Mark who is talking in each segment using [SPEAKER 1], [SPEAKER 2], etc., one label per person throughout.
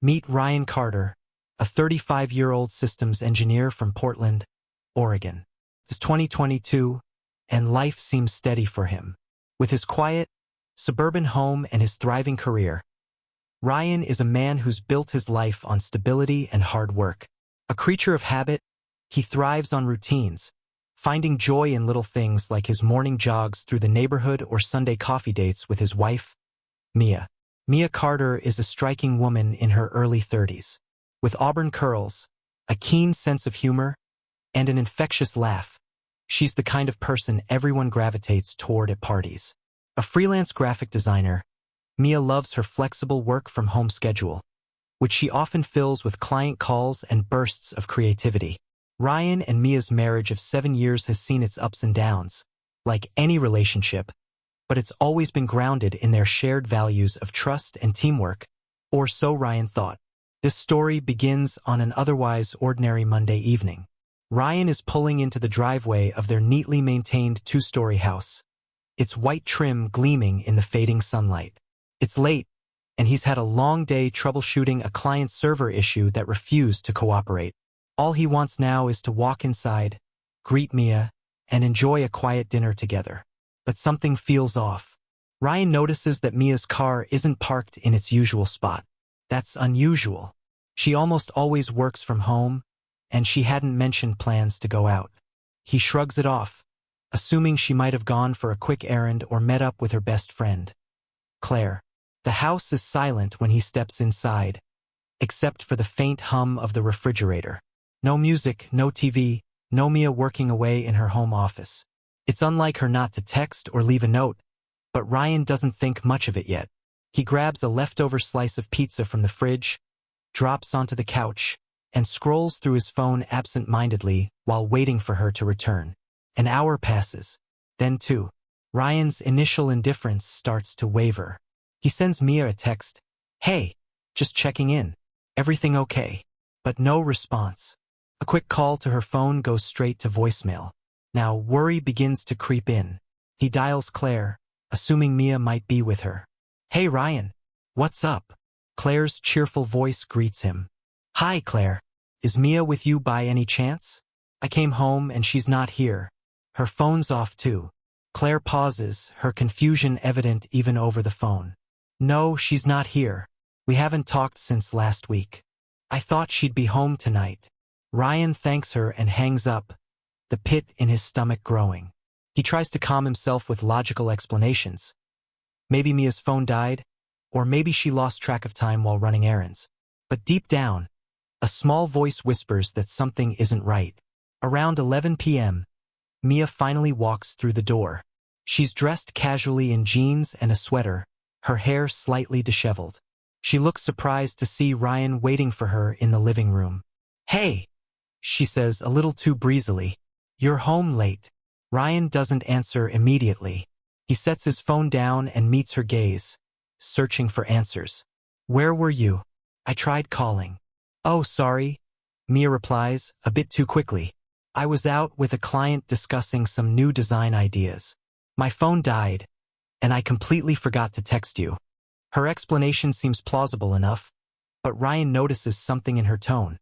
[SPEAKER 1] Meet Ryan Carter, a 35-year-old systems engineer from Portland, Oregon. It's 2022, and life seems steady for him. With his quiet, suburban home and his thriving career, Ryan is a man who's built his life on stability and hard work. A creature of habit, he thrives on routines, finding joy in little things like his morning jogs through the neighborhood or Sunday coffee dates with his wife, Mia. Mia Carter is a striking woman in her early 30s. With auburn curls, a keen sense of humor, and an infectious laugh, she's the kind of person everyone gravitates toward at parties. A freelance graphic designer, Mia loves her flexible work-from-home schedule, which she often fills with client calls and bursts of creativity. Ryan and Mia's marriage of 7 years has seen its ups and downs, like any relationship, but it's always been grounded in their shared values of trust and teamwork, or so Ryan thought. This story begins on an otherwise ordinary Monday evening. Ryan is pulling into the driveway of their neatly maintained 2-story house, its white trim gleaming in the fading sunlight. It's late, and he's had a long day troubleshooting a client server issue that refused to cooperate. All he wants now is to walk inside, greet Mia, and enjoy a quiet dinner together. But something feels off. Ryan notices that Mia's car isn't parked in its usual spot. That's unusual. She almost always works from home, and she hadn't mentioned plans to go out. He shrugs it off, assuming she might have gone for a quick errand or met up with her best friend, Claire. The house is silent when he steps inside, except for the faint hum of the refrigerator. No music, no TV, no Mia working away in her home office. It's unlike her not to text or leave a note, but Ryan doesn't think much of it yet. He grabs a leftover slice of pizza from the fridge, drops onto the couch, and scrolls through his phone absent-mindedly while waiting for her to return. An hour passes. Then 2. Ryan's initial indifference starts to waver. He sends Mia a text, "Hey, just checking in. Everything okay?" But no response. A quick call to her phone goes straight to voicemail. Now worry begins to creep in. He dials Claire, assuming Mia might be with her. "Hey Ryan, what's up?" Claire's cheerful voice greets him. "Hi Claire, is Mia with you by any chance? I came home and she's not here. Her phone's off too." Claire pauses, her confusion evident even over the phone. "No, she's not here. We haven't talked since last week. I thought she'd be home tonight." Ryan thanks her and hangs up, the pit in his stomach growing. He tries to calm himself with logical explanations. Maybe Mia's phone died, or maybe she lost track of time while running errands. But deep down, a small voice whispers that something isn't right. Around 11 p.m., Mia finally walks through the door. She's dressed casually in jeans and a sweater, her hair slightly disheveled. She looks surprised to see Ryan waiting for her in the living room. "Hey," she says a little too breezily. "You're home late." Ryan doesn't answer immediately. He sets his phone down and meets her gaze, searching for answers. "Where were you? I tried calling." "Oh, sorry," Mia replies, a bit too quickly. "I was out with a client discussing some new design ideas. My phone died, and I completely forgot to text you." Her explanation seems plausible enough, but Ryan notices something in her tone,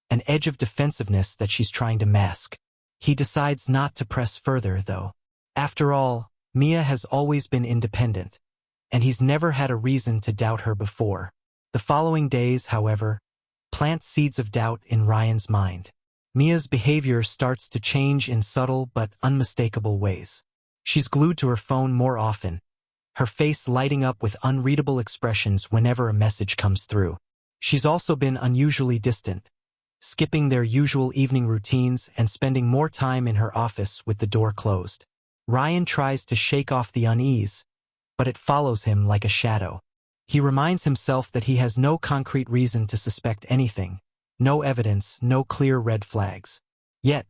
[SPEAKER 1] an edge of defensiveness that she's trying to mask. He decides not to press further, though. After all, Mia has always been independent, and he's never had a reason to doubt her before. The following days, however, plant seeds of doubt in Ryan's mind. Mia's behavior starts to change in subtle but unmistakable ways. She's glued to her phone more often, her face lighting up with unreadable expressions whenever a message comes through. She's also been unusually distant, skipping their usual evening routines and spending more time in her office with the door closed. Ryan tries to shake off the unease, but it follows him like a shadow. He reminds himself that he has no concrete reason to suspect anything, no evidence, no clear red flags. Yet,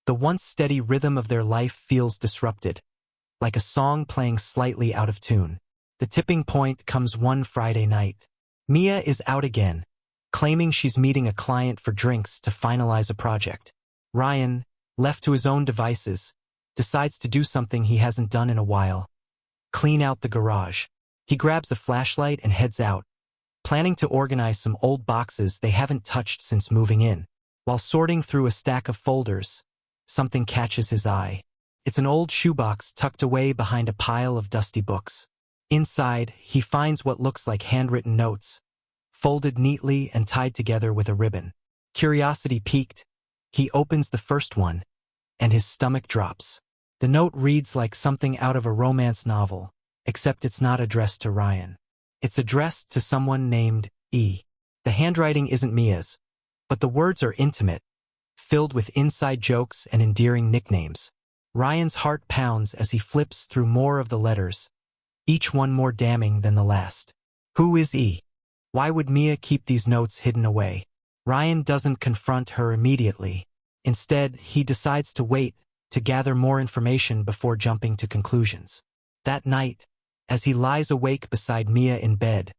[SPEAKER 1] the once steady rhythm of their life feels disrupted, like a song playing slightly out of tune. The tipping point comes one Friday night. Mia is out again, claiming she's meeting a client for drinks to finalize a project. Ryan, left to his own devices, decides to do something he hasn't done in a while: clean out the garage. He grabs a flashlight and heads out, planning to organize some old boxes they haven't touched since moving in. While sorting through a stack of folders, something catches his eye. It's an old shoebox tucked away behind a pile of dusty books. Inside, he finds what looks like handwritten notes, folded neatly and tied together with a ribbon. Curiosity piqued, he opens the first one, and his stomach drops. The note reads like something out of a romance novel, except it's not addressed to Ryan. It's addressed to someone named E. The handwriting isn't Mia's, but the words are intimate, filled with inside jokes and endearing nicknames. Ryan's heart pounds as he flips through more of the letters, each one more damning than the last. Who is E? Why would Mia keep these notes hidden away? Ryan doesn't confront her immediately. Instead, he decides to wait to gather more information before jumping to conclusions. That night, as he lies awake beside Mia in bed,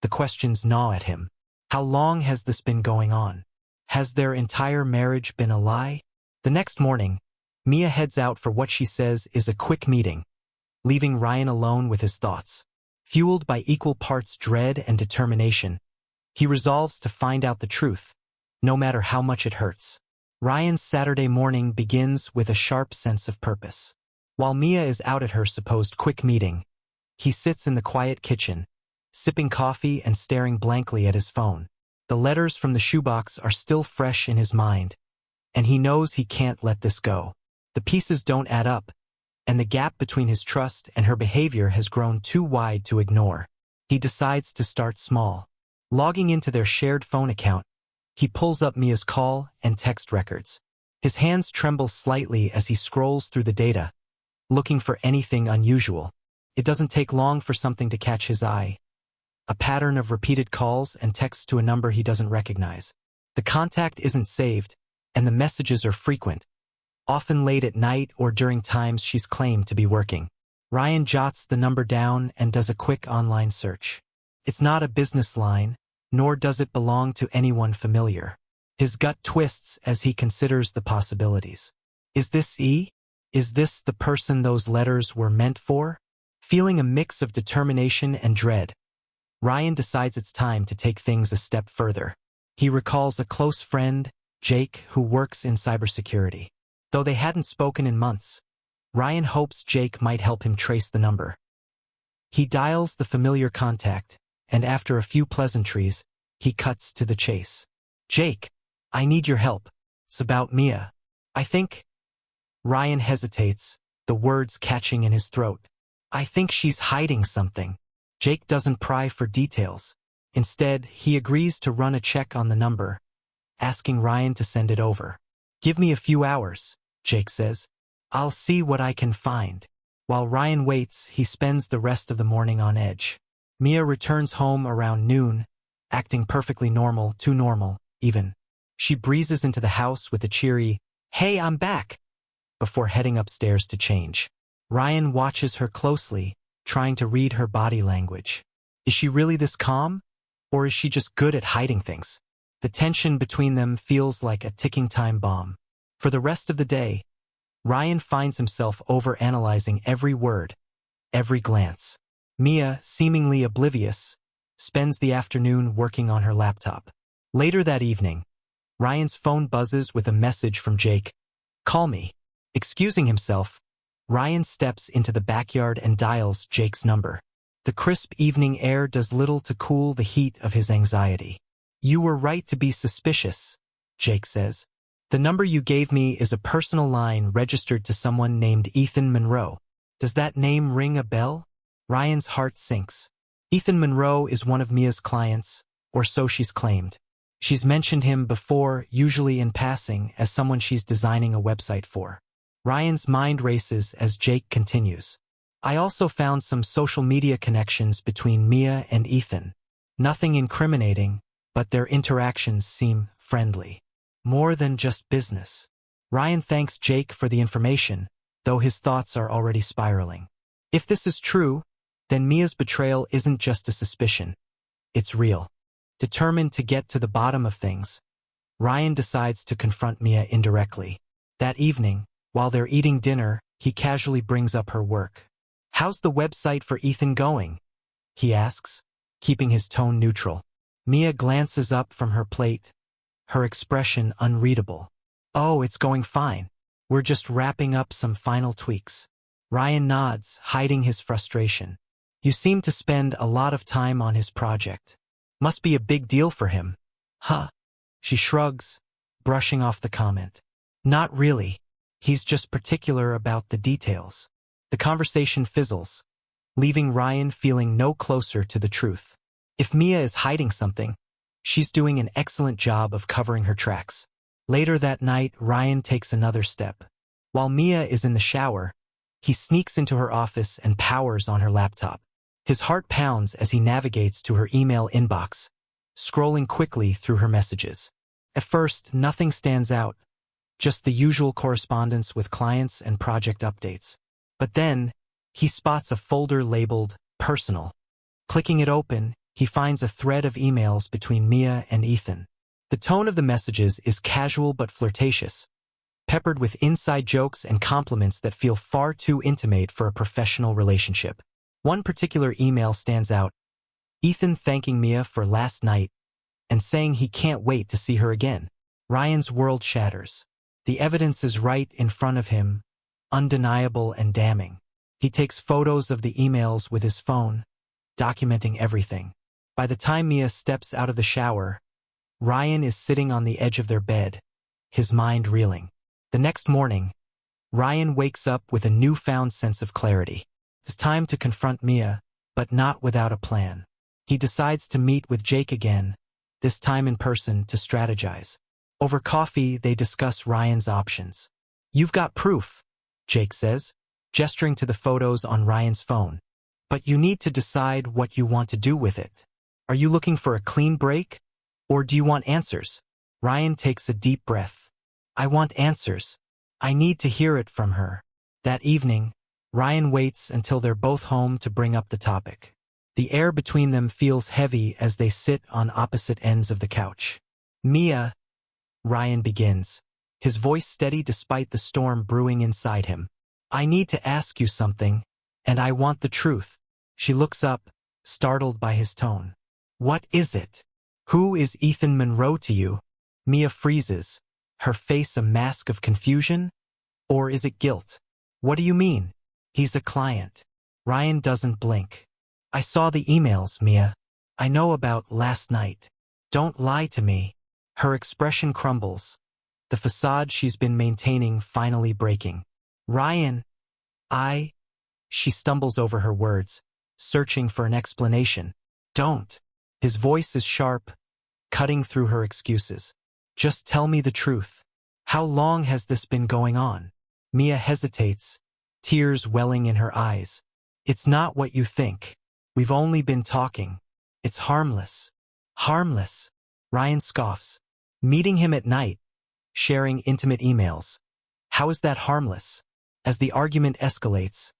[SPEAKER 1] the questions gnaw at him. How long has this been going on? Has their entire marriage been a lie? The next morning, Mia heads out for what she says is a quick meeting, leaving Ryan alone with his thoughts. Fueled by equal parts dread and determination, he resolves to find out the truth, no matter how much it hurts. Ryan's Saturday morning begins with a sharp sense of purpose. While Mia is out at her supposed quick meeting, he sits in the quiet kitchen, sipping coffee and staring blankly at his phone. The letters from the shoebox are still fresh in his mind, and he knows he can't let this go. The pieces don't add up, and the gap between his trust and her behavior has grown too wide to ignore. He decides to start small. Logging into their shared phone account, he pulls up Mia's call and text records. His hands tremble slightly as he scrolls through the data, looking for anything unusual. It doesn't take long for something to catch his eye. A pattern of repeated calls and texts to a number he doesn't recognize. The contact isn't saved, and the messages are frequent, often late at night or during times she's claimed to be working. Ryan jots the number down and does a quick online search. It's not a business line, nor does it belong to anyone familiar. His gut twists as he considers the possibilities. Is this E? Is this the person those letters were meant for? Feeling a mix of determination and dread, Ryan decides it's time to take things a step further. He recalls a close friend, Jake, who works in cybersecurity. Though they hadn't spoken in months, Ryan hopes Jake might help him trace the number. He dials the familiar contact, and after a few pleasantries, he cuts to the chase. Jake, I need your help. It's about Mia. I think... Ryan hesitates, the words catching in his throat. I think she's hiding something. Jake doesn't pry for details. Instead, he agrees to run a check on the number, asking Ryan to send it over. Give me a few hours, Jake says. I'll see what I can find. While Ryan waits, he spends the rest of the morning on edge. Mia returns home around noon, acting perfectly normal, too normal, even. She breezes into the house with a cheery, "Hey, I'm back," before heading upstairs to change. Ryan watches her closely, trying to read her body language. Is she really this calm? Or is she just good at hiding things? The tension between them feels like a ticking time bomb. For the rest of the day, Ryan finds himself overanalyzing every word, every glance. Mia, seemingly oblivious, spends the afternoon working on her laptop. Later that evening, Ryan's phone buzzes with a message from Jake. Call me. Excusing himself, Ryan steps into the backyard and dials Jake's number. The crisp evening air does little to cool the heat of his anxiety. You were right to be suspicious, Jake says. The number you gave me is a personal line registered to someone named Ethan Monroe. Does that name ring a bell? Ryan's heart sinks. Ethan Monroe is one of Mia's clients, or so she's claimed. She's mentioned him before, usually in passing, as someone she's designing a website for. Ryan's mind races as Jake continues. I also found some social media connections between Mia and Ethan. Nothing incriminating, but their interactions seem friendly. More than just business. Ryan thanks Jake for the information, though his thoughts are already spiraling. If this is true, then Mia's betrayal isn't just a suspicion. It's real. Determined to get to the bottom of things, Ryan decides to confront Mia indirectly. That evening, while they're eating dinner, he casually brings up her work. How's the website for Ethan going? He asks, keeping his tone neutral. Mia glances up from her plate, her expression unreadable. Oh, it's going fine. We're just wrapping up some final tweaks. Ryan nods, hiding his frustration. You seem to spend a lot of time on his project. Must be a big deal for him. Huh? She shrugs, brushing off the comment. Not really. He's just particular about the details. The conversation fizzles, leaving Ryan feeling no closer to the truth. If Mia is hiding something, she's doing an excellent job of covering her tracks. Later that night, Ryan takes another step. While Mia is in the shower, he sneaks into her office and powers on her laptop. His heart pounds as he navigates to her email inbox, scrolling quickly through her messages. At first, nothing stands out, just the usual correspondence with clients and project updates. But then, he spots a folder labeled Personal. Clicking it open, he finds a thread of emails between Mia and Ethan. The tone of the messages is casual but flirtatious, peppered with inside jokes and compliments that feel far too intimate for a professional relationship. One particular email stands out, Ethan thanking Mia for last night and saying he can't wait to see her again. Ryan's world shatters. The evidence is right in front of him, undeniable and damning. He takes photos of the emails with his phone, documenting everything. By the time Mia steps out of the shower, Ryan is sitting on the edge of their bed, his mind reeling. The next morning, Ryan wakes up with a newfound sense of clarity. It's time to confront Mia, but not without a plan. He decides to meet with Jake again, this time in person, to strategize. Over coffee, they discuss Ryan's options. You've got proof, Jake says, gesturing to the photos on Ryan's phone. But you need to decide what you want to do with it. Are you looking for a clean break? Or do you want answers? Ryan takes a deep breath. I want answers. I need to hear it from her. That evening, Ryan waits until they're both home to bring up the topic. The air between them feels heavy as they sit on opposite ends of the couch. Mia, Ryan begins, his voice steady despite the storm brewing inside him. I need to ask you something, and I want the truth. She looks up, startled by his tone. What is it? Who is Ethan Monroe to you? Mia freezes, her face a mask of confusion? Or is it guilt? What do you mean? He's a client. Ryan doesn't blink. I saw the emails, Mia. I know about last night. Don't lie to me. Her expression crumbles, the facade she's been maintaining finally breaking. Ryan, she stumbles over her words, searching for an explanation. Don't. His voice is sharp, cutting through her excuses. Just tell me the truth. How long has this been going on? Mia hesitates, tears welling in her eyes. It's not what you think. We've only been talking. It's harmless. Harmless. Ryan scoffs. Meeting him at night, sharing intimate emails. How is that harmless? As the argument escalates,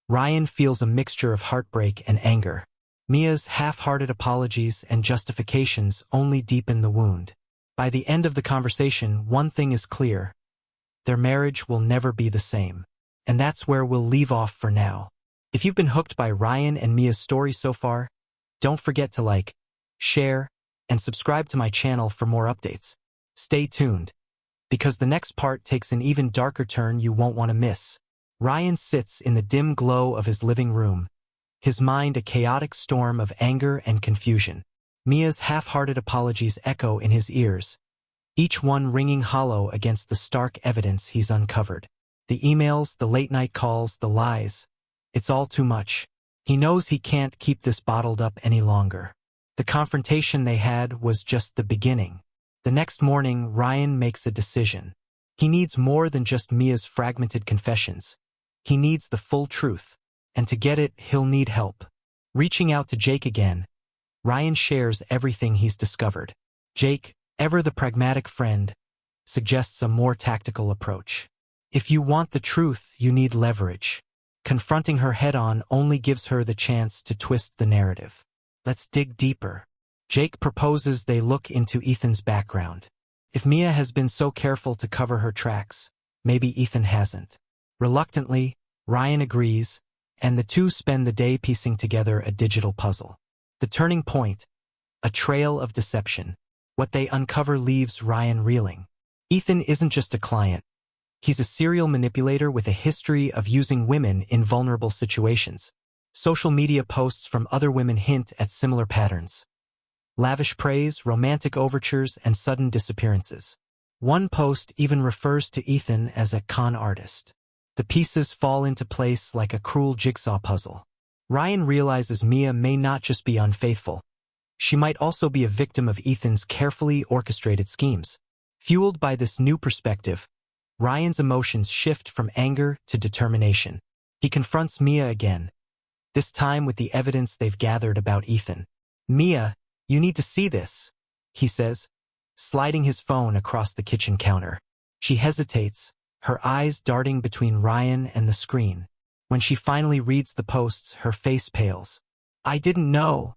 [SPEAKER 1] Ryan feels a mixture of heartbreak and anger. Mia's half-hearted apologies and justifications only deepen the wound. By the end of the conversation, one thing is clear. Their marriage will never be the same. And that's where we'll leave off for now. If you've been hooked by Ryan and Mia's story so far, don't forget to like, share, and subscribe to my channel for more updates. Stay tuned, because the next part takes an even darker turn you won't want to miss. Ryan sits in the dim glow of his living room, his mind a chaotic storm of anger and confusion. Mia's half-hearted apologies echo in his ears, each one ringing hollow against the stark evidence he's uncovered. The emails, the late-night calls, the lies. It's all too much. He knows he can't keep this bottled up any longer. The confrontation they had was just the beginning. The next morning, Ryan makes a decision. He needs more than just Mia's fragmented confessions. He needs the full truth. And to get it, he'll need help. Reaching out to Jake again, Ryan shares everything he's discovered. Jake, ever the pragmatic friend, suggests a more tactical approach. If you want the truth, you need leverage. Confronting her head-on only gives her the chance to twist the narrative. Let's dig deeper. Jake proposes they look into Ethan's background. If Mia has been so careful to cover her tracks, maybe Ethan hasn't. Reluctantly, Ryan agrees, and the two spend the day piecing together a digital puzzle. The turning point, a trail of deception. What they uncover leaves Ryan reeling. Ethan isn't just a client. He's a serial manipulator with a history of using women in vulnerable situations. Social media posts from other women hint at similar patterns. Lavish praise, romantic overtures, and sudden disappearances. One post even refers to Ethan as a con artist. The pieces fall into place like a cruel jigsaw puzzle. Ryan realizes Mia may not just be unfaithful. She might also be a victim of Ethan's carefully orchestrated schemes. Fueled by this new perspective, Ryan's emotions shift from anger to determination. He confronts Mia again, this time with the evidence they've gathered about Ethan. "Mia, you need to see this," he says, sliding his phone across the kitchen counter. She hesitates, her eyes darting between Ryan and the screen. When she finally reads the posts, her face pales. "I didn't know,"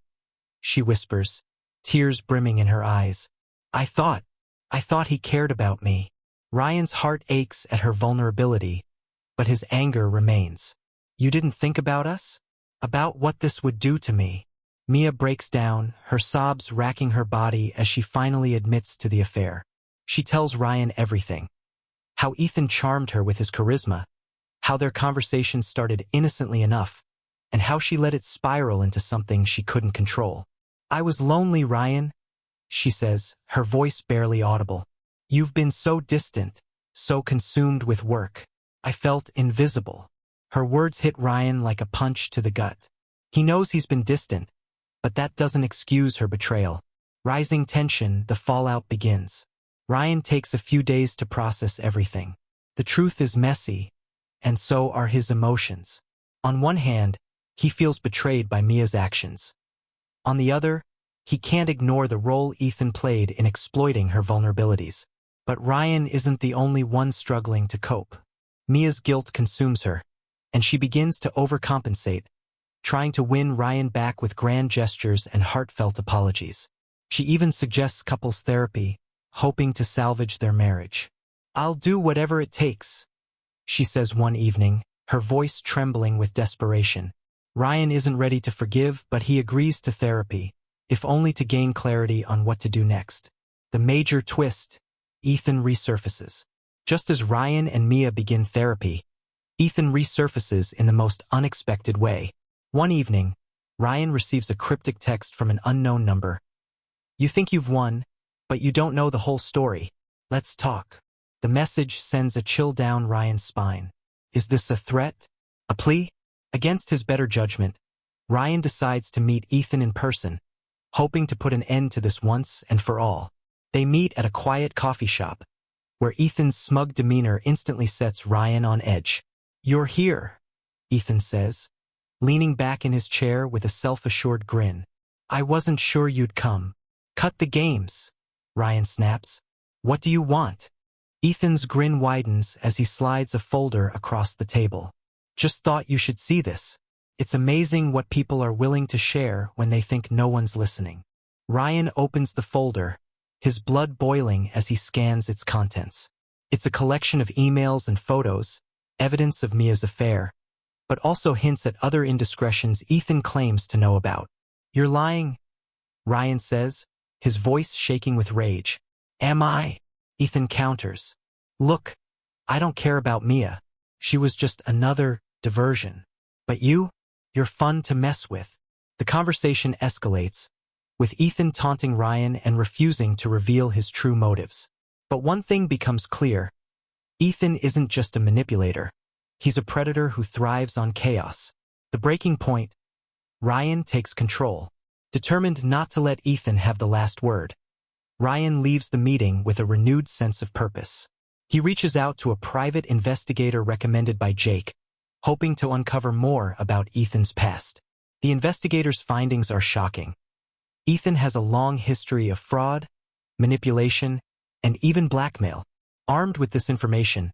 [SPEAKER 1] she whispers, tears brimming in her eyes. I thought he cared about me." Ryan's heart aches at her vulnerability, but his anger remains. "You didn't think about us? About what this would do to me?" Mia breaks down, her sobs racking her body as she finally admits to the affair. She tells Ryan everything. How Ethan charmed her with his charisma, how their conversation started innocently enough, and how she let it spiral into something she couldn't control. "I was lonely, Ryan," she says, her voice barely audible. "You've been so distant, so consumed with work. I felt invisible." Her words hit Ryan like a punch to the gut. He knows he's been distant, but that doesn't excuse her betrayal. Rising tension, the fallout begins. Ryan takes a few days to process everything. The truth is messy, and so are his emotions. On one hand, he feels betrayed by Mia's actions. On the other, he can't ignore the role Ethan played in exploiting her vulnerabilities. But Ryan isn't the only one struggling to cope. Mia's guilt consumes her, and she begins to overcompensate, trying to win Ryan back with grand gestures and heartfelt apologies. She even suggests couples therapy, hoping to salvage their marriage. "I'll do whatever it takes," she says one evening, her voice trembling with desperation. Ryan isn't ready to forgive, but he agrees to therapy, if only to gain clarity on what to do next. The major twist: Ethan resurfaces. Just as Ryan and Mia begin therapy, Ethan resurfaces in the most unexpected way. One evening, Ryan receives a cryptic text from an unknown number. "You think you've won, but you don't know the whole story. Let's talk." The message sends a chill down Ryan's spine. Is this a threat? A plea? Against his better judgment, Ryan decides to meet Ethan in person, hoping to put an end to this once and for all. They meet at a quiet coffee shop, where Ethan's smug demeanor instantly sets Ryan on edge. "You're here," Ethan says, leaning back in his chair with a self-assured grin. "I wasn't sure you'd come." "Cut the games," Ryan snaps. "What do you want?" Ethan's grin widens as he slides a folder across the table. "Just thought you should see this. It's amazing what people are willing to share when they think no one's listening." Ryan opens the folder, his blood boiling as he scans its contents. It's a collection of emails and photos, evidence of Mia's affair, but also hints at other indiscretions Ethan claims to know about. "You're lying," Ryan says, his voice shaking with rage. "Am I?" Ethan counters. "Look, I don't care about Mia. She was just another diversion. But you're fun to mess with." The conversation escalates, with Ethan taunting Ryan and refusing to reveal his true motives. But one thing becomes clear. Ethan isn't just a manipulator. He's a predator who thrives on chaos. The breaking point: Ryan takes control. Determined not to let Ethan have the last word, Ryan leaves the meeting with a renewed sense of purpose. He reaches out to a private investigator recommended by Jake, hoping to uncover more about Ethan's past. The investigator's findings are shocking. Ethan has a long history of fraud, manipulation, and even blackmail. Armed with this information,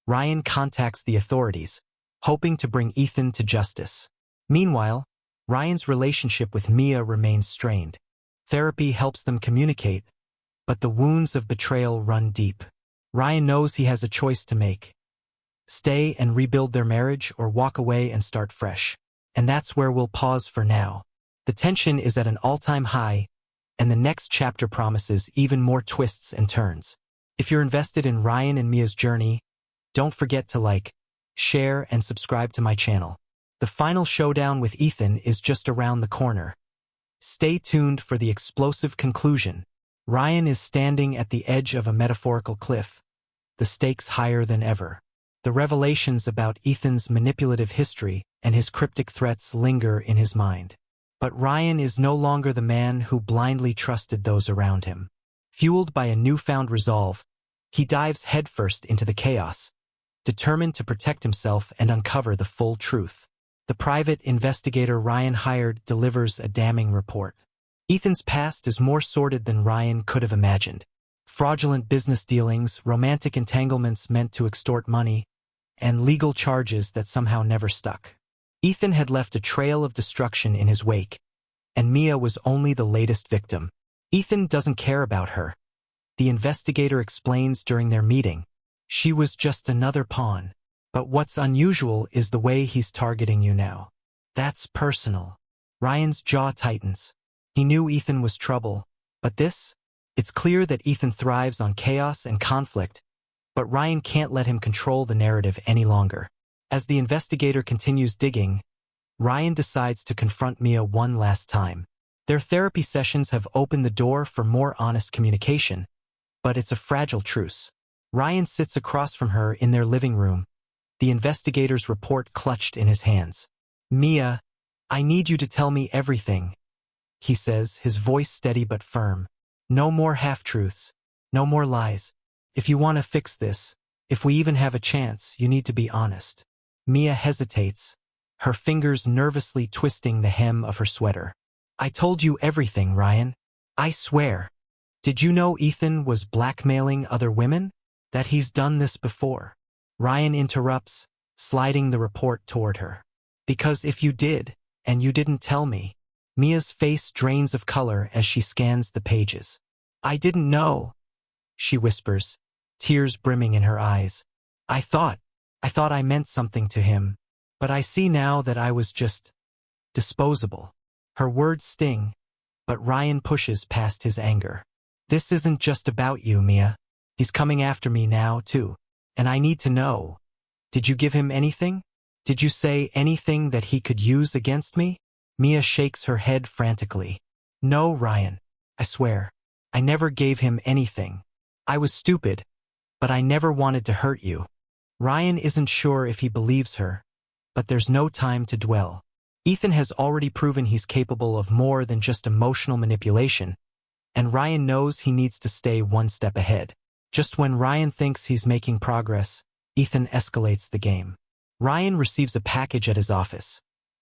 [SPEAKER 1] Ryan contacts the authorities, hoping to bring Ethan to justice. Meanwhile, Ryan's relationship with Mia remains strained. Therapy helps them communicate, but the wounds of betrayal run deep. Ryan knows he has a choice to make: stay and rebuild their marriage, or walk away and start fresh. And that's where we'll pause for now. The tension is at an all-time high, and the next chapter promises even more twists and turns. If you're invested in Ryan and Mia's journey, don't forget to like, share, and subscribe to my channel. The final showdown with Ethan is just around the corner. Stay tuned for the explosive conclusion. Ryan is standing at the edge of a metaphorical cliff, the stakes higher than ever. The revelations about Ethan's manipulative history and his cryptic threats linger in his mind. But Ryan is no longer the man who blindly trusted those around him. Fueled by a newfound resolve, he dives headfirst into the chaos, determined to protect himself and uncover the full truth. The private investigator Ryan hired delivers a damning report. Ethan's past is more sordid than Ryan could have imagined. Fraudulent business dealings, romantic entanglements meant to extort money, and legal charges that somehow never stuck. Ethan had left a trail of destruction in his wake, and Mia was only the latest victim. Ethan doesn't care about her. The investigator explains during their meeting. She was just another pawn. But what's unusual is the way he's targeting you now. That's personal. Ryan's jaw tightens. He knew Ethan was trouble, but it's clear that Ethan thrives on chaos and conflict, but Ryan can't let him control the narrative any longer. As the investigator continues digging, Ryan decides to confront Mia one last time. Their therapy sessions have opened the door for more honest communication, but it's a fragile truce. Ryan sits across from her in their living room, the investigator's report clutched in his hands. "Mia, I need you to tell me everything," he says, his voice steady but firm. "No more half-truths. No more lies. If you want to fix this, if we even have a chance, you need to be honest." Mia hesitates, her fingers nervously twisting the hem of her sweater. "I told you everything, Ryan. I swear. Did you know Ethan was blackmailing other women? That he's done this before?" Ryan interrupts, sliding the report toward her. "Because if you did, and you didn't tell me." Mia's face drains of color as she scans the pages. "I didn't know," she whispers, tears brimming in her eyes. I thought I meant something to him, but I see now that I was just disposable." Her words sting, but Ryan pushes past his anger. "This isn't just about you, Mia. He's coming after me now, too. And I need to know. Did you give him anything? Did you say anything that he could use against me?" Mia shakes her head frantically. "No, Ryan. I swear. I never gave him anything. I was stupid, but I never wanted to hurt you." Ryan isn't sure if he believes her, but there's no time to dwell. Ethan has already proven he's capable of more than just emotional manipulation, and Ryan knows he needs to stay one step ahead. Just when Ryan thinks he's making progress, Ethan escalates the game. Ryan receives a package at his office.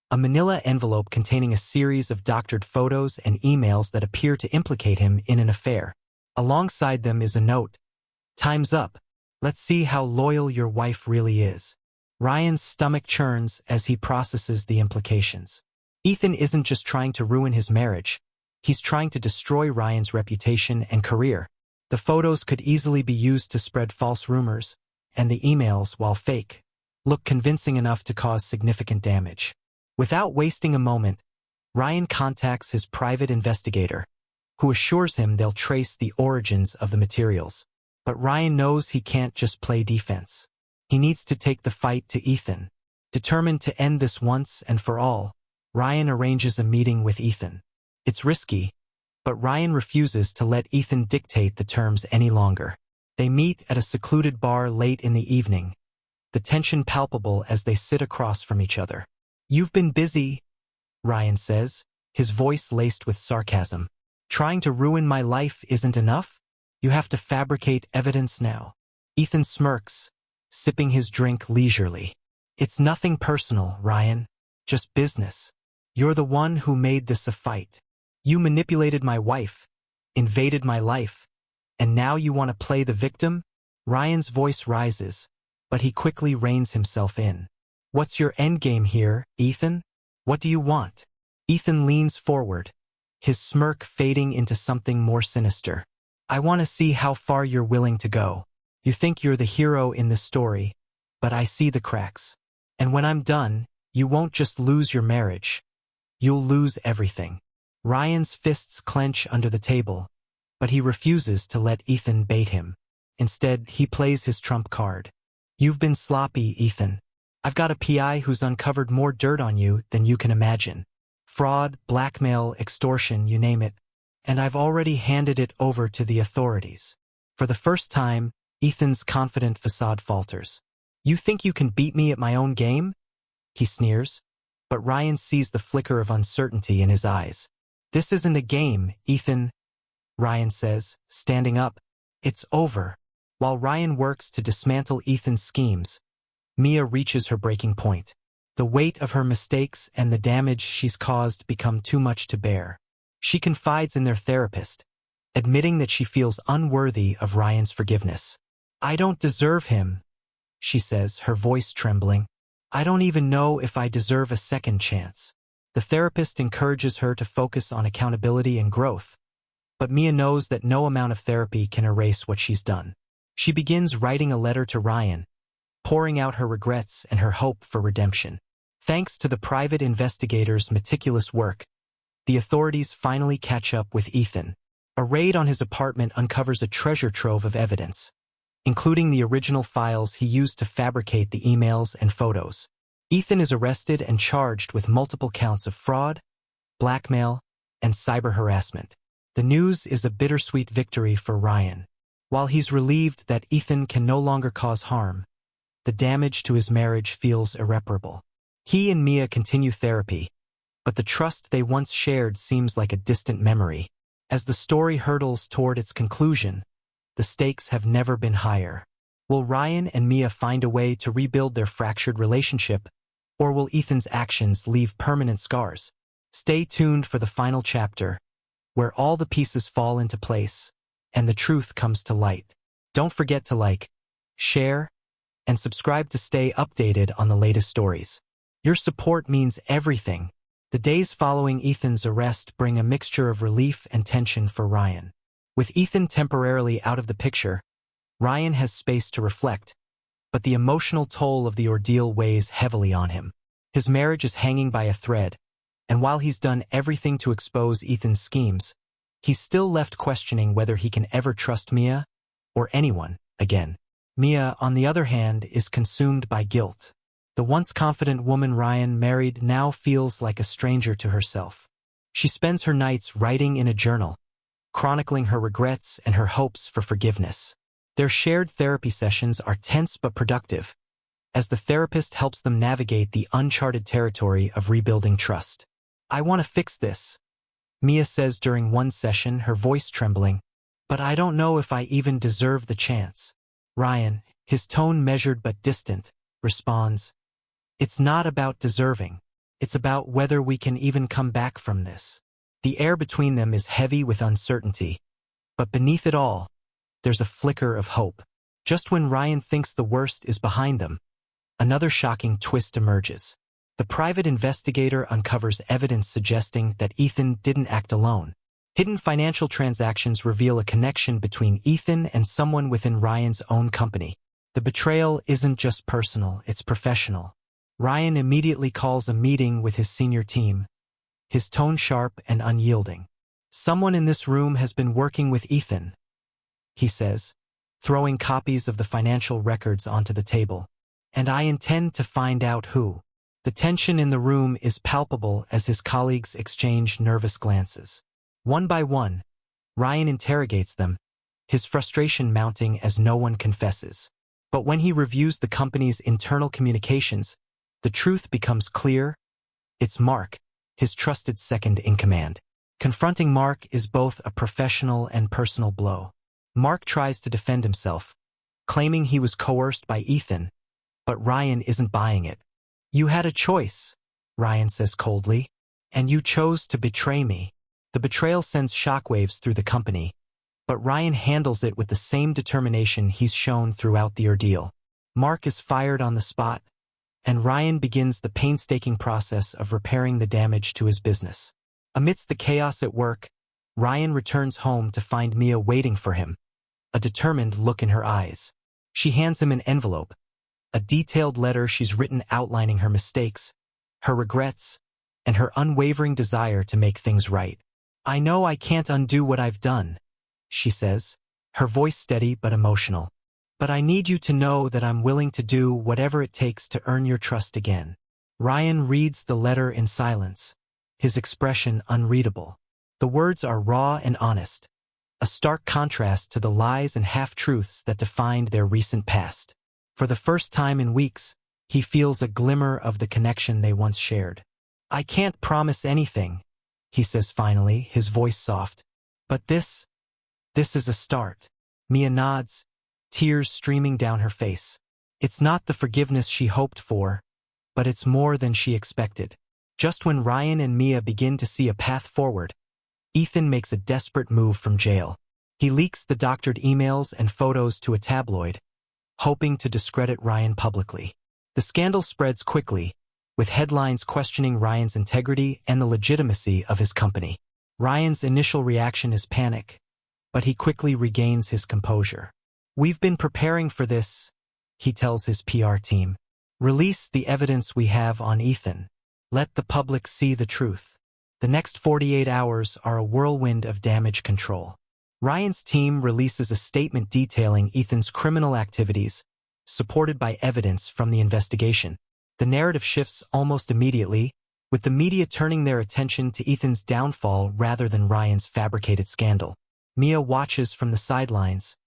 [SPEAKER 1] A manila envelope containing a series of doctored photos and emails that appear to implicate him in an affair. Alongside them is a note. "Time's up. Let's see how loyal your wife really is." Ryan's stomach churns as he processes the implications. Ethan isn't just trying to ruin his marriage. He's trying to destroy Ryan's reputation and career. The photos could easily be used to spread false rumors, and the emails, while fake, look convincing enough to cause significant damage. Without wasting a moment, Ryan contacts his private investigator, who assures him they'll trace the origins of the materials. But Ryan knows he can't just play defense. He needs to take the fight to Ethan. Determined to end this once and for all, Ryan arranges a meeting with Ethan. It's risky, but Ryan refuses to let Ethan dictate the terms any longer. They meet at a secluded bar late in the evening, the tension palpable as they sit across from each other. "You've been busy," Ryan says, his voice laced with sarcasm. "Trying to ruin my life isn't enough? You have to fabricate evidence now." Ethan smirks, sipping his drink leisurely. "It's nothing personal, Ryan. Just business. You're the one who made this a fight. You manipulated my wife, invaded my life, and now you want to play the victim?" Ryan's voice rises, but he quickly reins himself in. "What's your endgame here, Ethan? What do you want?" Ethan leans forward, his smirk fading into something more sinister. "I want to see how far you're willing to go. You think you're the hero in this story, but I see the cracks. And when I'm done, you won't just lose your marriage. You'll lose everything." Ryan's fists clench under the table, but he refuses to let Ethan bait him. Instead, he plays his trump card. You've been sloppy, Ethan. I've got a PI who's uncovered more dirt on you than you can imagine. Fraud, blackmail, extortion, you name it. And I've already handed it over to the authorities. For the first time, Ethan's confident facade falters. You think you can beat me at my own game? He sneers, but Ryan sees the flicker of uncertainty in his eyes. This isn't a game, Ethan, Ryan says, standing up. It's over. While Ryan works to dismantle Ethan's schemes, Mia reaches her breaking point. The weight of her mistakes and the damage she's caused become too much to bear. She confides in their therapist, admitting that she feels unworthy of Ryan's forgiveness. I don't deserve him, she says, her voice trembling. I don't even know if I deserve a second chance. The therapist encourages her to focus on accountability and growth, but Mia knows that no amount of therapy can erase what she's done. She begins writing a letter to Ryan, pouring out her regrets and her hope for redemption. Thanks to the private investigator's meticulous work, the authorities finally catch up with Ethan. A raid on his apartment uncovers a treasure trove of evidence, including the original files he used to fabricate the emails and photos. Ethan is arrested and charged with multiple counts of fraud, blackmail, and cyber harassment. The news is a bittersweet victory for Ryan. While he's relieved that Ethan can no longer cause harm, the damage to his marriage feels irreparable. He and Mia continue therapy, but the trust they once shared seems like a distant memory. As the story hurtles toward its conclusion, the stakes have never been higher. Will Ryan and Mia find a way to rebuild their fractured relationship, or will Ethan's actions leave permanent scars? Stay tuned for the final chapter, where all the pieces fall into place and the truth comes to light. Don't forget to like, share, and subscribe to stay updated on the latest stories. Your support means everything. The days following Ethan's arrest bring a mixture of relief and tension for Ryan. With Ethan temporarily out of the picture, Ryan has space to reflect, but the emotional toll of the ordeal weighs heavily on him. His marriage is hanging by a thread, and while he's done everything to expose Ethan's schemes, he's still left questioning whether he can ever trust Mia or anyone again. Mia, on the other hand, is consumed by guilt. The once confident woman Ryan married now feels like a stranger to herself. She spends her nights writing in a journal, chronicling her regrets and her hopes for forgiveness. Their shared therapy sessions are tense but productive, as the therapist helps them navigate the uncharted territory of rebuilding trust. I want to fix this, Mia says during one session, her voice trembling, but I don't know if I even deserve the chance. Ryan, his tone measured but distant, responds, It's not about deserving. It's about whether we can even come back from this. The air between them is heavy with uncertainty, but beneath it all, there's a flicker of hope. Just when Ryan thinks the worst is behind them, another shocking twist emerges. The private investigator uncovers evidence suggesting that Ethan didn't act alone. Hidden financial transactions reveal a connection between Ethan and someone within Ryan's own company. The betrayal isn't just personal, it's professional. Ryan immediately calls a meeting with his senior team, his tone sharp and unyielding. Someone in this room has been working with Ethan, he says, throwing copies of the financial records onto the table. And I intend to find out who. The tension in the room is palpable as his colleagues exchange nervous glances. One by one, Ryan interrogates them, his frustration mounting as no one confesses. But when he reviews the company's internal communications, the truth becomes clear. It's Mark, his trusted second in command. Confronting Mark is both a professional and personal blow. Mark tries to defend himself, claiming he was coerced by Ethan, but Ryan isn't buying it. You had a choice, Ryan says coldly, and you chose to betray me. The betrayal sends shockwaves through the company, but Ryan handles it with the same determination he's shown throughout the ordeal. Mark is fired on the spot, and Ryan begins the painstaking process of repairing the damage to his business. Amidst the chaos at work, Ryan returns home to find Mia waiting for him, a determined look in her eyes. She hands him an envelope, a detailed letter she's written outlining her mistakes, her regrets, and her unwavering desire to make things right. I know I can't undo what I've done, she says, her voice steady but emotional. But I need you to know that I'm willing to do whatever it takes to earn your trust again. Ryan reads the letter in silence, his expression unreadable. The words are raw and honest, a stark contrast to the lies and half-truths that defined their recent past. For the first time in weeks, he feels a glimmer of the connection they once shared. I can't promise anything, he says finally, his voice soft. But this is a start. Mia nods, tears streaming down her face. It's not the forgiveness she hoped for, but it's more than she expected. Just when Ryan and Mia begin to see a path forward, Ethan makes a desperate move from jail. He leaks the doctored emails and photos to a tabloid, hoping to discredit Ryan publicly. The scandal spreads quickly, with headlines questioning Ryan's integrity and the legitimacy of his company. Ryan's initial reaction is panic, but he quickly regains his composure. We've been preparing for this, he tells his PR team. Release the evidence we have on Ethan. Let the public see the truth. The next 48 hours are a whirlwind of damage control. Ryan's team releases a statement detailing Ethan's criminal activities, supported by evidence from the investigation. The narrative shifts almost immediately, with the media turning their attention to Ethan's downfall rather than Ryan's fabricated scandal. Mia watches from the sidelines,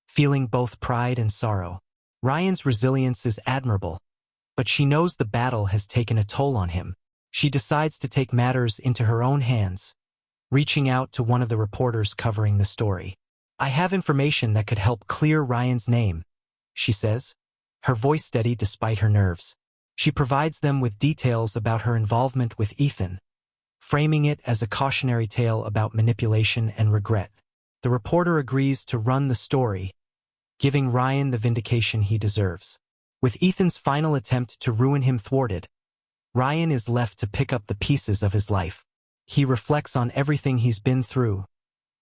[SPEAKER 1] feeling both pride and sorrow. Ryan's resilience is admirable, but she knows the battle has taken a toll on him. She decides to take matters into her own hands, reaching out to one of the reporters covering the story. I have information that could help clear Ryan's name, she says, her voice steady despite her nerves. She provides them with details about her involvement with Ethan, framing it as a cautionary tale about manipulation and regret. The reporter agrees to run the story, giving Ryan the vindication he deserves. With Ethan's final attempt to ruin him thwarted, Ryan is left to pick up the pieces of his life. He reflects on everything he's been through,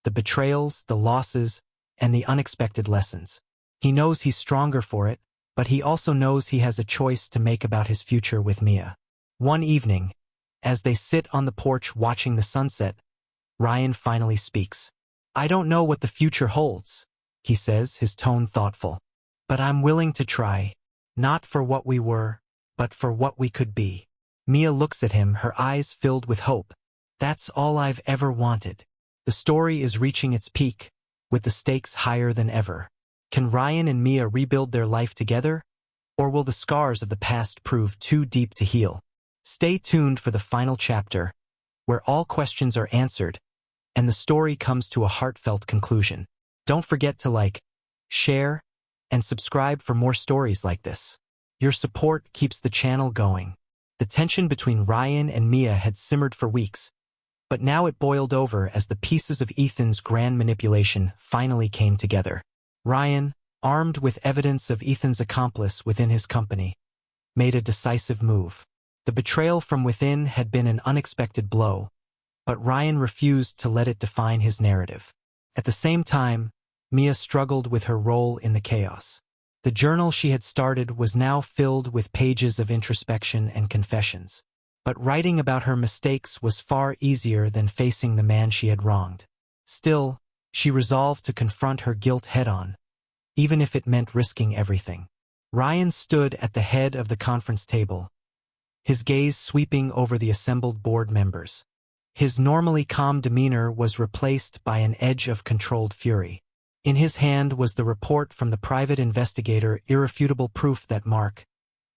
[SPEAKER 1] the betrayals, the losses, and the unexpected lessons. He knows he's stronger for it, but he also knows he has a choice to make about his future with Mia. One evening, as they sit on the porch watching the sunset, Ryan finally speaks. I don't know what the future holds, he says, his tone thoughtful. But I'm willing to try, not for what we were, but for what we could be. Mia looks at him, her eyes filled with hope. That's all I've ever wanted. The story is reaching its peak, with the stakes higher than ever. Can Ryan and Mia rebuild their life together, or will the scars of the past prove too deep to heal? Stay tuned for the final chapter, where all questions are answered, and the story comes to a heartfelt conclusion. Don't forget to like, share, and subscribe for more stories like this. Your support keeps the channel going. The tension between Ryan and Mia had simmered for weeks, but now it boiled over as the pieces of Ethan's grand manipulation finally came together. Ryan, armed with evidence of Ethan's accomplice within his company, made a decisive move. The betrayal from within had been an unexpected blow, but Ryan refused to let it define his narrative. At the same time, Mia struggled with her role in the chaos. The journal she had started was now filled with pages of introspection and confessions. But writing about her mistakes was far easier than facing the man she had wronged. Still, she resolved to confront her guilt head-on, even if it meant risking everything. Ryan stood at the head of the conference table, his gaze sweeping over the assembled board members. His normally calm demeanor was replaced by an edge of controlled fury. In his hand was the report from the private investigator, irrefutable proof that Mark,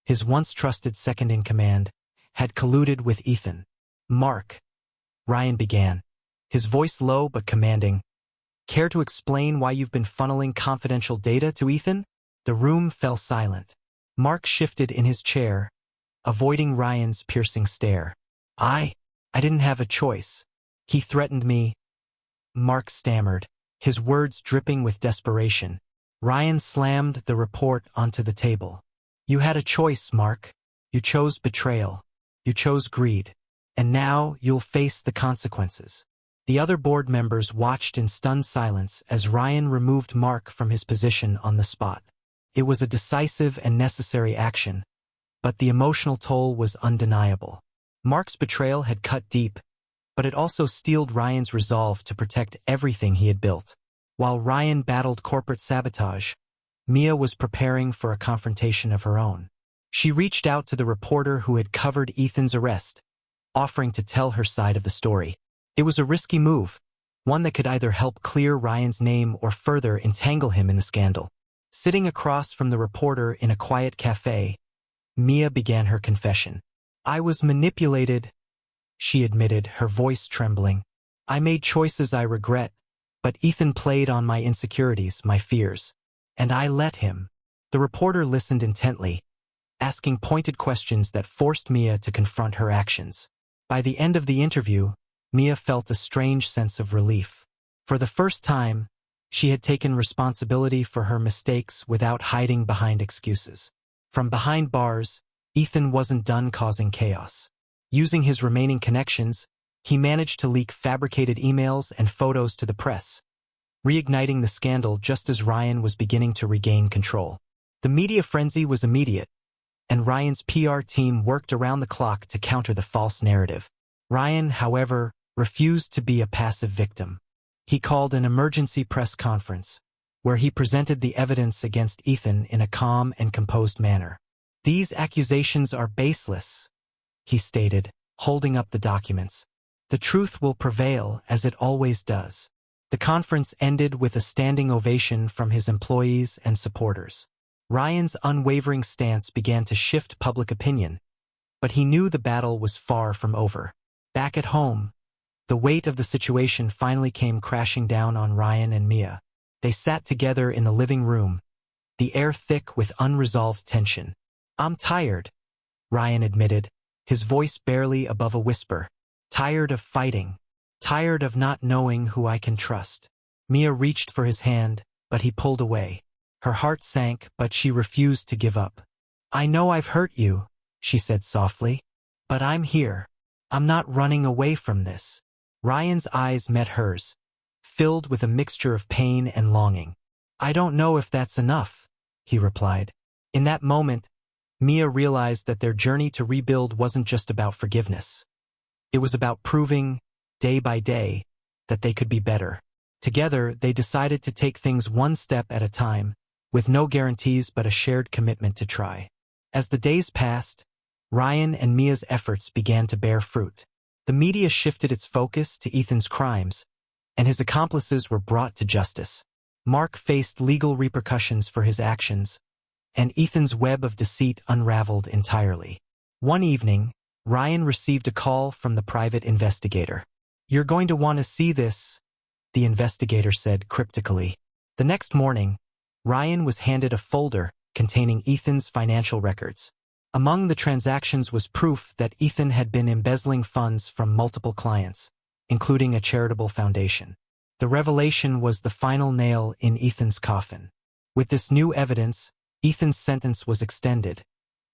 [SPEAKER 1] his once trusted second-in-command, had colluded with Ethan. Mark, Ryan began, his voice low but commanding. Care to explain why you've been funneling confidential data to Ethan? The room fell silent. Mark shifted in his chair, avoiding Ryan's piercing stare. I didn't have a choice. He threatened me. Mark stammered, his words dripping with desperation. Ryan slammed the report onto the table. You had a choice, Mark. You chose betrayal. You chose greed. And now you'll face the consequences. The other board members watched in stunned silence as Ryan removed Mark from his position on the spot. It was a decisive and necessary action, but the emotional toll was undeniable. Mark's betrayal had cut deep, but it also steeled Ryan's resolve to protect everything he had built. While Ryan battled corporate sabotage, Mia was preparing for a confrontation of her own. She reached out to the reporter who had covered Ethan's arrest, offering to tell her side of the story. It was a risky move, one that could either help clear Ryan's name or further entangle him in the scandal. Sitting across from the reporter in a quiet cafe, Mia began her confession. "I was manipulated," she admitted, her voice trembling. "I made choices I regret, but Ethan played on my insecurities, my fears. And I let him." The reporter listened intently, asking pointed questions that forced Mia to confront her actions. By the end of the interview, Mia felt a strange sense of relief. For the first time, she had taken responsibility for her mistakes without hiding behind excuses. From behind bars, Ethan wasn't done causing chaos. Using his remaining connections, he managed to leak fabricated emails and photos to the press, reigniting the scandal just as Ryan was beginning to regain control. The media frenzy was immediate, and Ryan's PR team worked around the clock to counter the false narrative. Ryan, however, refused to be a passive victim. He called an emergency press conference, where he presented the evidence against Ethan in a calm and composed manner. "These accusations are baseless," he stated, holding up the documents. "The truth will prevail, as it always does." The conference ended with a standing ovation from his employees and supporters. Ryan's unwavering stance began to shift public opinion, but he knew the battle was far from over. Back at home, the weight of the situation finally came crashing down on Ryan and Mia. They sat together in the living room, the air thick with unresolved tension. "I'm tired," Ryan admitted, his voice barely above a whisper. "Tired of fighting. Tired of not knowing who I can trust." Mia reached for his hand, but he pulled away. Her heart sank, but she refused to give up. "I know I've hurt you," she said softly, "but I'm here. I'm not running away from this." Ryan's eyes met hers, filled with a mixture of pain and longing. "I don't know if that's enough," he replied. In that moment, Mia realized that their journey to rebuild wasn't just about forgiveness. It was about proving, day by day, that they could be better. Together, they decided to take things one step at a time, with no guarantees but a shared commitment to try. As the days passed, Ryan and Mia's efforts began to bear fruit. The media shifted its focus to Ethan's crimes, and his accomplices were brought to justice. Mark faced legal repercussions for his actions, and Ethan's web of deceit unraveled entirely. One evening, Ryan received a call from the private investigator. "You're going to want to see this," the investigator said cryptically. The next morning, Ryan was handed a folder containing Ethan's financial records. Among the transactions was proof that Ethan had been embezzling funds from multiple clients, including a charitable foundation. The revelation was the final nail in Ethan's coffin. With this new evidence, Ethan's sentence was extended,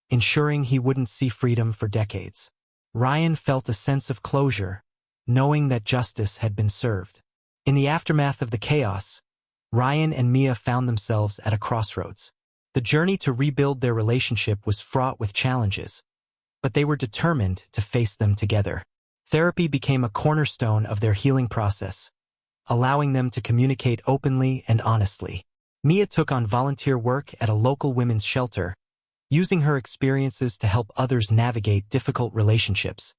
[SPEAKER 1] ensuring he wouldn't see freedom for decades. Ryan felt a sense of closure, knowing that justice had been served. In the aftermath of the chaos, Ryan and Mia found themselves at a crossroads. The journey to rebuild their relationship was fraught with challenges, but they were determined to face them together. Therapy became a cornerstone of their healing process, allowing them to communicate openly and honestly. Mia took on volunteer work at a local women's shelter, using her experiences to help others navigate difficult relationships.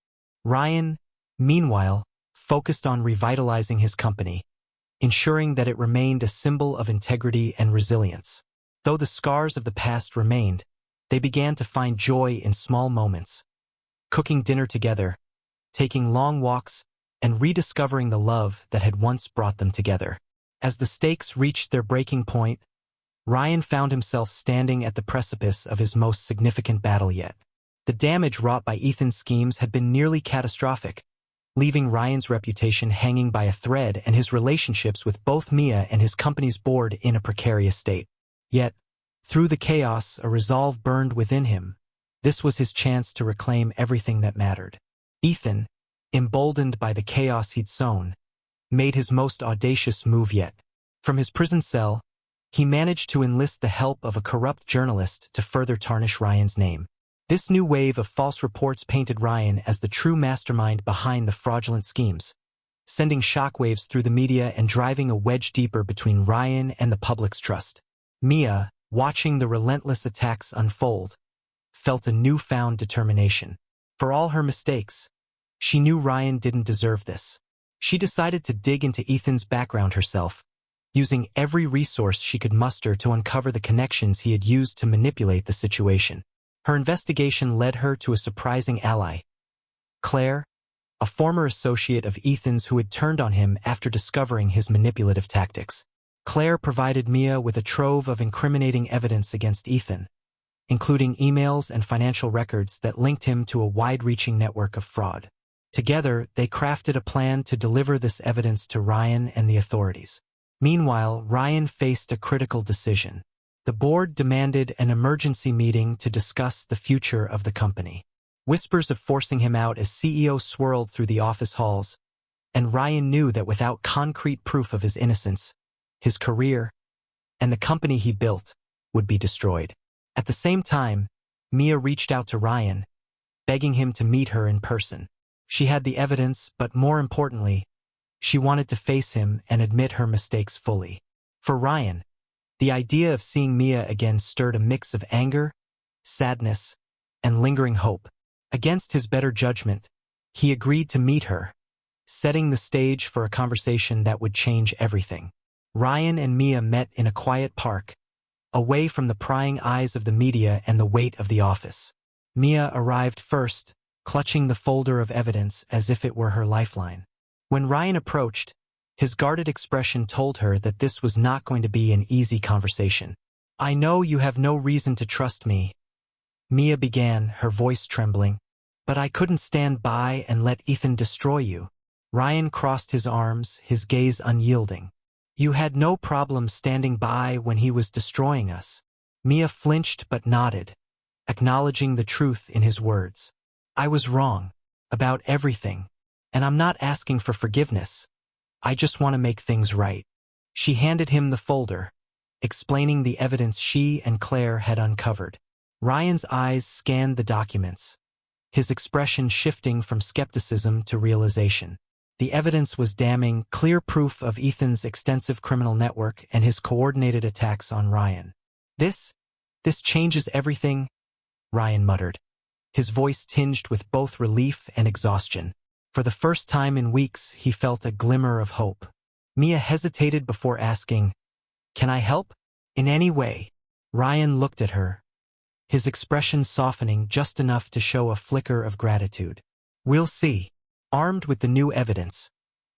[SPEAKER 1] Ryan, meanwhile, focused on revitalizing his company, ensuring that it remained a symbol of integrity and resilience. Though the scars of the past remained, they began to find joy in small moments, cooking dinner together, taking long walks, and rediscovering the love that had once brought them together. As the stakes reached their breaking point, Ryan found himself standing at the precipice of his most significant battle yet. The damage wrought by Ethan's schemes had been nearly catastrophic, leaving Ryan's reputation hanging by a thread and his relationships with both Mia and his company's board in a precarious state. Yet, through the chaos, a resolve burned within him. This was his chance to reclaim everything that mattered. Ethan, emboldened by the chaos he'd sown, made his most audacious move yet. From his prison cell, he managed to enlist the help of a corrupt journalist to further tarnish Ryan's name. This new wave of false reports painted Ryan as the true mastermind behind the fraudulent schemes, sending shockwaves through the media and driving a wedge deeper between Ryan and the public's trust. Mia, watching the relentless attacks unfold, felt a newfound determination. For all her mistakes, she knew Ryan didn't deserve this. She decided to dig into Ethan's background herself, using every resource she could muster to uncover the connections he had used to manipulate the situation. Her investigation led her to a surprising ally, Claire, a former associate of Ethan's who had turned on him after discovering his manipulative tactics. Claire provided Mia with a trove of incriminating evidence against Ethan, including emails and financial records that linked him to a wide-reaching network of fraud. Together, they crafted a plan to deliver this evidence to Ryan and the authorities. Meanwhile, Ryan faced a critical decision. The board demanded an emergency meeting to discuss the future of the company. Whispers of forcing him out as CEO swirled through the office halls, and Ryan knew that without concrete proof of his innocence, his career, and the company he built would be destroyed. At the same time, Mia reached out to Ryan, begging him to meet her in person. She had the evidence, but more importantly, she wanted to face him and admit her mistakes fully. For Ryan, the idea of seeing Mia again stirred a mix of anger, sadness, and lingering hope. Against his better judgment, he agreed to meet her, setting the stage for a conversation that would change everything. Ryan and Mia met in a quiet park, away from the prying eyes of the media and the weight of the office. Mia arrived first, clutching the folder of evidence as if it were her lifeline. When Ryan approached, his guarded expression told her that this was not going to be an easy conversation. "I know you have no reason to trust me," Mia began, her voice trembling, "but I couldn't stand by and let Ethan destroy you." Ryan crossed his arms, his gaze unyielding. "You had no problem standing by when he was destroying us." Mia flinched but nodded, acknowledging the truth in his words. "I was wrong about everything, and I'm not asking for forgiveness. I just want to make things right." She handed him the folder, explaining the evidence she and Claire had uncovered. Ryan's eyes scanned the documents, his expression shifting from skepticism to realization. The evidence was damning, clear proof of Ethan's extensive criminal network and his coordinated attacks on Ryan. This changes everything," Ryan muttered, his voice tinged with both relief and exhaustion. For the first time in weeks, he felt a glimmer of hope. Mia hesitated before asking, "Can I help? In any way?" Ryan looked at her, his expression softening just enough to show a flicker of gratitude. "We'll see." Armed with the new evidence,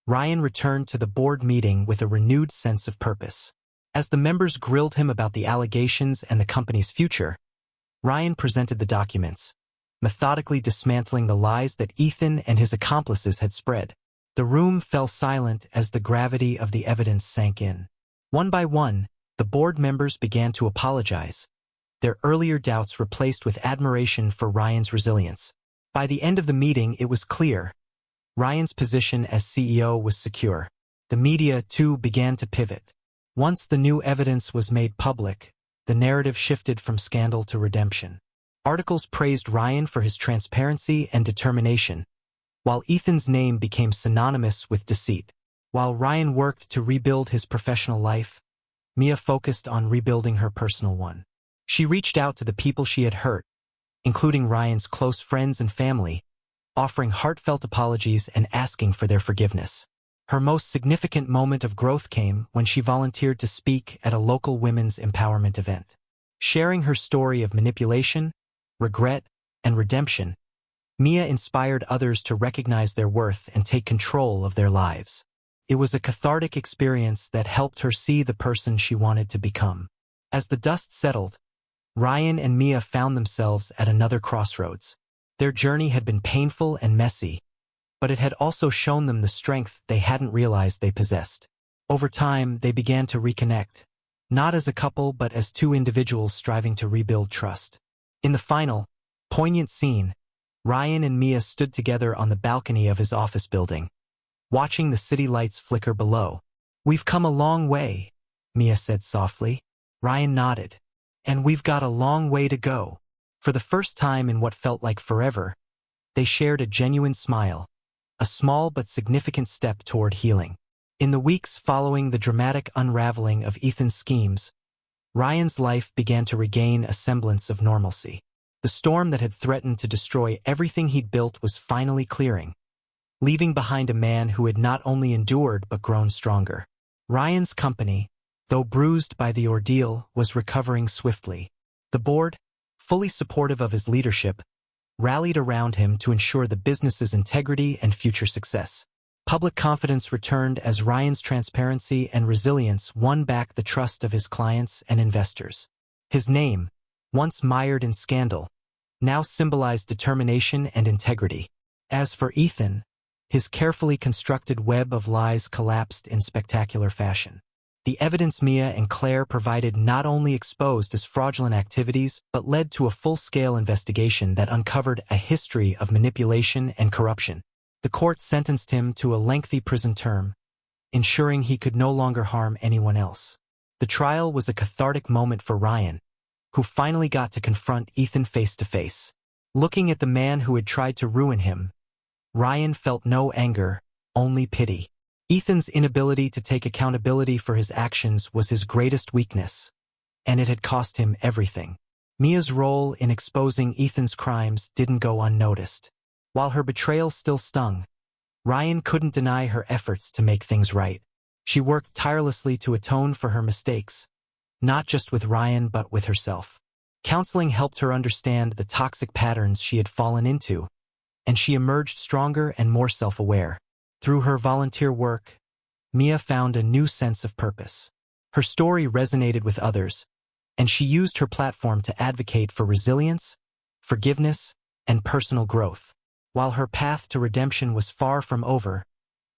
[SPEAKER 1] Ryan returned to the board meeting with a renewed sense of purpose. As the members grilled him about the allegations and the company's future, Ryan presented the documents, methodically dismantling the lies that Ethan and his accomplices had spread. The room fell silent as the gravity of the evidence sank in. One by one, the board members began to apologize, their earlier doubts replaced with admiration for Ryan's resilience. By the end of the meeting, it was clear Ryan's position as CEO was secure. The media, too, began to pivot. Once the new evidence was made public, the narrative shifted from scandal to redemption. Articles praised Ryan for his transparency and determination, while Ethan's name became synonymous with deceit. While Ryan worked to rebuild his professional life, Mia focused on rebuilding her personal one. She reached out to the people she had hurt, including Ryan's close friends and family, offering heartfelt apologies and asking for their forgiveness. Her most significant moment of growth came when she volunteered to speak at a local women's empowerment event. Sharing her story of manipulation, regret, and redemption, Mia inspired others to recognize their worth and take control of their lives. It was a cathartic experience that helped her see the person she wanted to become. As the dust settled, Ryan and Mia found themselves at another crossroads. Their journey had been painful and messy, but it had also shown them the strength they hadn't realized they possessed. Over time, they began to reconnect, not as a couple but as two individuals striving to rebuild trust. In the final, poignant scene, Ryan and Mia stood together on the balcony of his office building, watching the city lights flicker below. "We've come a long way," Mia said softly. Ryan nodded. "And we've got a long way to go." For the first time in what felt like forever, they shared a genuine smile, a small but significant step toward healing. In the weeks following the dramatic unraveling of Ethan's schemes, Ryan's life began to regain a semblance of normalcy. The storm that had threatened to destroy everything he'd built was finally clearing, leaving behind a man who had not only endured but grown stronger. Ryan's company, though bruised by the ordeal, was recovering swiftly. The board, fully supportive of his leadership, rallied around him to ensure the business's integrity and future success. Public confidence returned as Ryan's transparency and resilience won back the trust of his clients and investors. His name, once mired in scandal, now symbolized determination and integrity. As for Ethan, his carefully constructed web of lies collapsed in spectacular fashion. The evidence Mia and Claire provided not only exposed his fraudulent activities but led to a full-scale investigation that uncovered a history of manipulation and corruption. The court sentenced him to a lengthy prison term, ensuring he could no longer harm anyone else. The trial was a cathartic moment for Ryan, who finally got to confront Ethan face to face. Looking at the man who had tried to ruin him, Ryan felt no anger, only pity. Ethan's inability to take accountability for his actions was his greatest weakness, and it had cost him everything. Mia's role in exposing Ethan's crimes didn't go unnoticed. While her betrayal still stung, Ryan couldn't deny her efforts to make things right. She worked tirelessly to atone for her mistakes, not just with Ryan but with herself. Counseling helped her understand the toxic patterns she had fallen into, and she emerged stronger and more self-aware. Through her volunteer work, Mia found a new sense of purpose. Her story resonated with others, and she used her platform to advocate for resilience, forgiveness, and personal growth. While her path to redemption was far from over,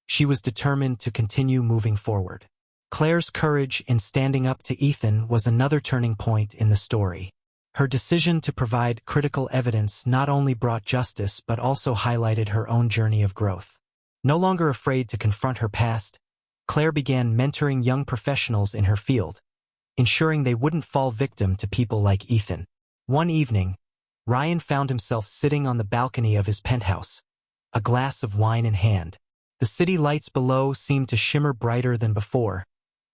[SPEAKER 1] she was determined to continue moving forward. Claire's courage in standing up to Ethan was another turning point in the story. Her decision to provide critical evidence not only brought justice but also highlighted her own journey of growth. No longer afraid to confront her past, Claire began mentoring young professionals in her field, ensuring they wouldn't fall victim to people like Ethan. One evening, Ryan found himself sitting on the balcony of his penthouse, a glass of wine in hand. The city lights below seemed to shimmer brighter than before,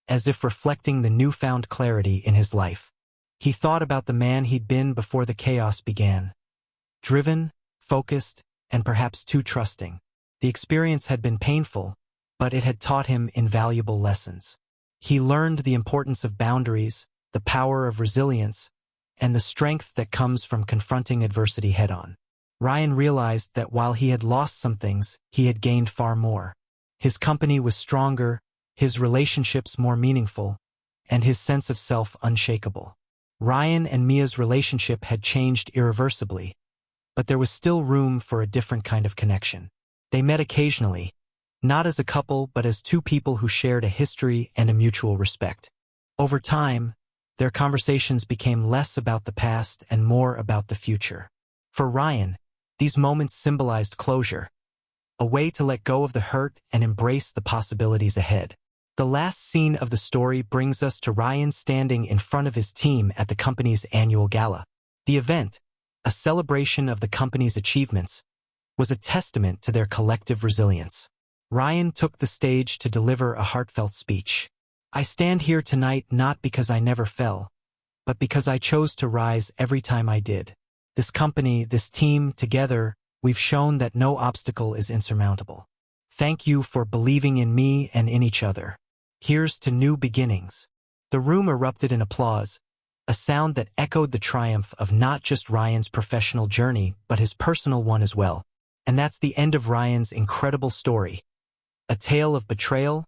[SPEAKER 1] as if reflecting the newfound clarity in his life. He thought about the man he'd been before the chaos began. Driven, focused, and perhaps too trusting. The experience had been painful, but it had taught him invaluable lessons. He learned the importance of boundaries, the power of resilience, and the strength that comes from confronting adversity head-on. Ryan realized that while he had lost some things, he had gained far more. His company was stronger, his relationships more meaningful, and his sense of self unshakable. Ryan and Mia's relationship had changed irreversibly, but there was still room for a different kind of connection. They met occasionally, not as a couple but as two people who shared a history and a mutual respect. Over time, their conversations became less about the past and more about the future. For Ryan, these moments symbolized closure, a way to let go of the hurt and embrace the possibilities ahead. The last scene of the story brings us to Ryan standing in front of his team at the company's annual gala. The event, a celebration of the company's achievements, was a testament to their collective resilience. Ryan took the stage to deliver a heartfelt speech. "I stand here tonight not because I never fell, but because I chose to rise every time I did. This company, this team, together, we've shown that no obstacle is insurmountable. Thank you for believing in me and in each other. Here's to new beginnings." The room erupted in applause, a sound that echoed the triumph of not just Ryan's professional journey but his personal one as well. And that's the end of Ryan's incredible story. A tale of betrayal,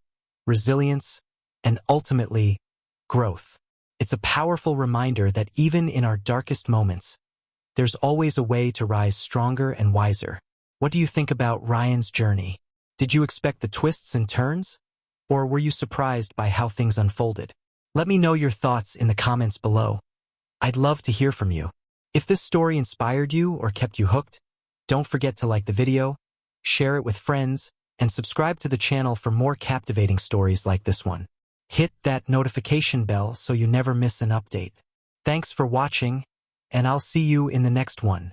[SPEAKER 1] resilience, and ultimately, growth. It's a powerful reminder that even in our darkest moments, there's always a way to rise stronger and wiser. What do you think about Ryan's journey? Did you expect the twists and turns? Or were you surprised by how things unfolded? Let me know your thoughts in the comments below. I'd love to hear from you. If this story inspired you or kept you hooked, don't forget to like the video, share it with friends, and subscribe to the channel for more captivating stories like this one. Hit that notification bell so you never miss an update. Thanks for watching, and I'll see you in the next one.